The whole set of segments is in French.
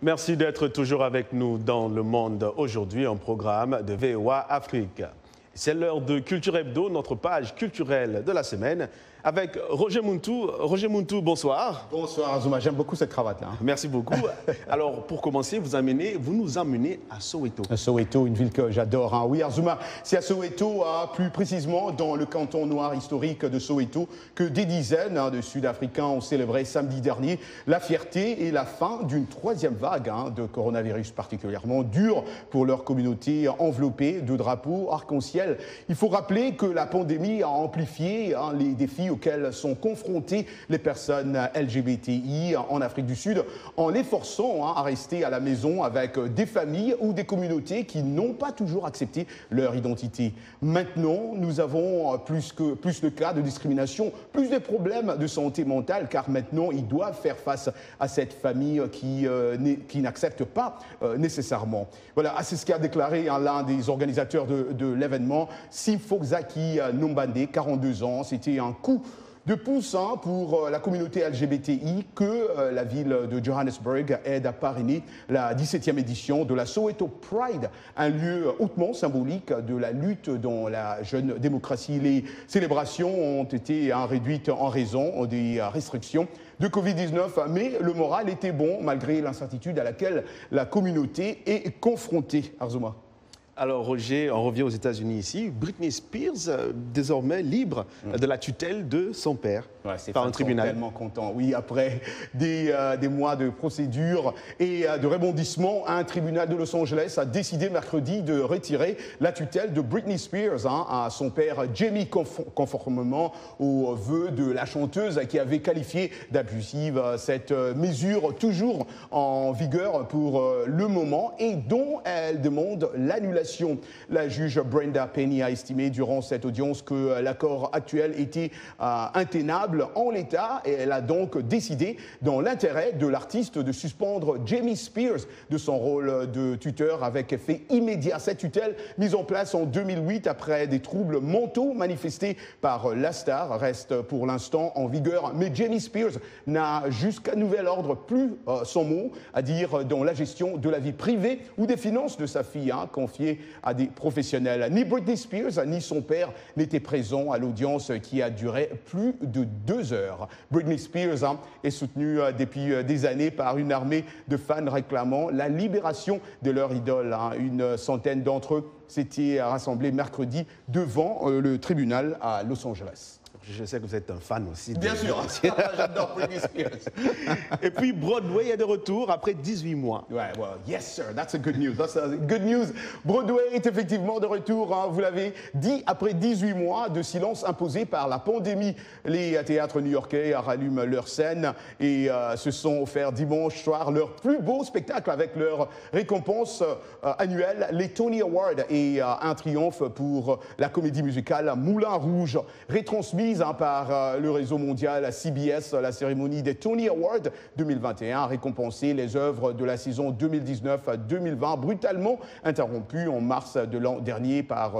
Merci d'être toujours avec nous dans Le Monde aujourd'hui, un programme de VOA Afrique. C'est l'heure de Culture Hebdo, notre page culturelle de la semaine, avec Roger Muntu. Roger Muntu, bonsoir. Bonsoir Azuma, j'aime beaucoup cette cravate-là. Merci beaucoup. Alors, pour commencer, vous nous emmenez à Soweto. Soweto, une ville que j'adore. Hein. Oui, Azuma, c'est à Soweto, plus précisément dans le canton noir historique de Soweto, que des dizaines de Sud-Africains ont célébré samedi dernier la fierté et la fin d'une troisième vague de coronavirus particulièrement dure pour leur communauté enveloppée de drapeaux arc-en-ciel. Il faut rappeler que la pandémie a amplifié les défis auxquels sont confrontées les personnes LGBTI en Afrique du Sud, en les forçant à rester à la maison avec des familles ou des communautés qui n'ont pas toujours accepté leur identité. Maintenant, nous avons plus de cas de discrimination, plus de problèmes de santé mentale, car maintenant, ils doivent faire face à cette famille qui n'accepte pas nécessairement. Voilà, c'est ce qu'a déclaré l'un des organisateurs de l'événement, Sifokzaki Nombande, 42 ans. C'était un coup de pouce pour la communauté LGBTI que la ville de Johannesburg aide à parrainer la 17e édition de la Soweto Pride, un lieu hautement symbolique de la lutte dans la jeune démocratie. Les célébrations ont été réduites en raison des restrictions de Covid-19, mais le moral était bon malgré l'incertitude à laquelle la communauté est confrontée. Arzuma. Alors Roger, on revient aux États-Unis ici. Britney Spears, désormais libre de la tutelle de son père par un tribunal. Je suis tellement content. Oui, après des mois de procédure et de rebondissement, un tribunal de Los Angeles a décidé mercredi de retirer la tutelle de Britney Spears à son père Jamie, conformément aux vœux de la chanteuse qui avait qualifié d'abusive cette mesure toujours en vigueur pour le moment et dont elle demande l'annulation. La juge Brenda Penny a estimé durant cette audience que l'accord actuel était intenable en l'état et elle a donc décidé, dans l'intérêt de l'artiste, de suspendre Jamie Spears de son rôle de tuteur avec effet immédiat. Cette tutelle, mise en place en 2008 après des troubles mentaux manifestés par la star, reste pour l'instant en vigueur. Mais Jamie Spears n'a jusqu'à nouvel ordre plus son mot à dire dans la gestion de la vie privée ou des finances de sa fille, confiée à des professionnels. Ni Britney Spears ni son père n'étaient présents à l'audience qui a duré plus de 2 heures. Britney Spears est soutenue depuis des années par une armée de fans réclamant la libération de leur idole. Une centaine d'entre eux s'étaient rassemblés mercredi devant le tribunal à Los Angeles. Je sais que vous êtes un fan aussi. Bien sûr, j'adore Britney Spears. Et puis Broadway est de retour après 18 mois. Ouais, well, yes sir, that's a good news. That's a good news. Broadway est effectivement de retour, vous l'avez dit, après 18 mois de silence imposé par la pandémie. Les théâtres new-yorkais rallument leur scène et se sont offerts dimanche soir leur plus beau spectacle avec leur récompense annuelle, les Tony Awards, et un triomphe pour la comédie musicale Moulin Rouge, retransmise par le réseau mondial CBS. La cérémonie des Tony Awards 2021 a récompensé les œuvres de la saison 2019-2020, brutalement interrompue en mars de l'an dernier par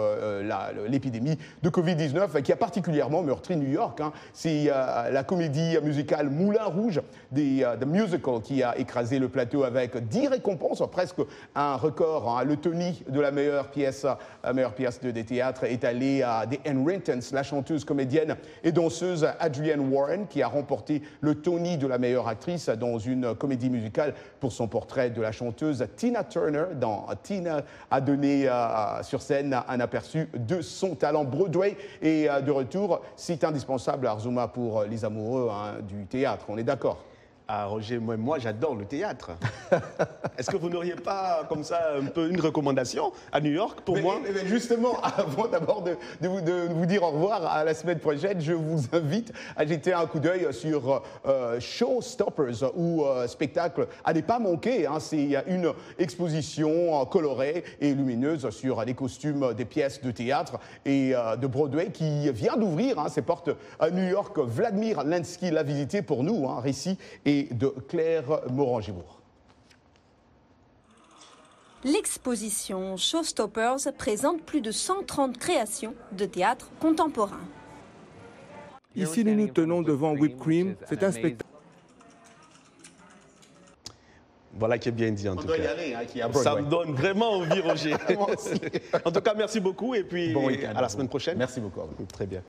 l'épidémie de Covid-19 qui a particulièrement meurtri New York. C'est la comédie musicale Moulin Rouge, The Musical, qui a écrasé le plateau avec 10 récompenses, presque un record. Le Tony de la meilleure pièce de théâtre est allé à The Henringtons, la chanteuse, comédienne et danseuse Adrienne Warren, qui a remporté le Tony de la meilleure actrice dans une comédie musicale pour son portrait de la chanteuse Tina Turner. Tina a donné sur scène un aperçu de son talent. Broadway est de retour. C'est indispensable, Arzuma, pour les amoureux du théâtre. On est d'accord? Ah, Roger, moi j'adore le théâtre. Est-ce que vous n'auriez pas, comme ça, un peu une recommandation à New York pour moi? Mais justement, avant d'abord de vous dire au revoir à la semaine prochaine, je vous invite à jeter un coup d'œil sur Showstoppers, ou spectacle à ne pas manquer. C'est une exposition colorée et lumineuse sur les costumes des pièces de théâtre et de Broadway qui vient d'ouvrir ses portes à New York. Vladimir Lensky l'a visité pour nous, récit et de Claire Morangibourg. L'exposition Showstoppers présente plus de 130 créations de théâtre contemporain. Ici, nous tenons devant Whipped Cream. C'est un spectacle. Voilà qui est bien dit en On tout doit cas. y aller, hein, qui est à Ça Broadway. me donne vraiment envie, Roger. Moi aussi. En tout cas, merci beaucoup et puis Bon week-end à la semaine prochaine. Merci beaucoup. Très bien.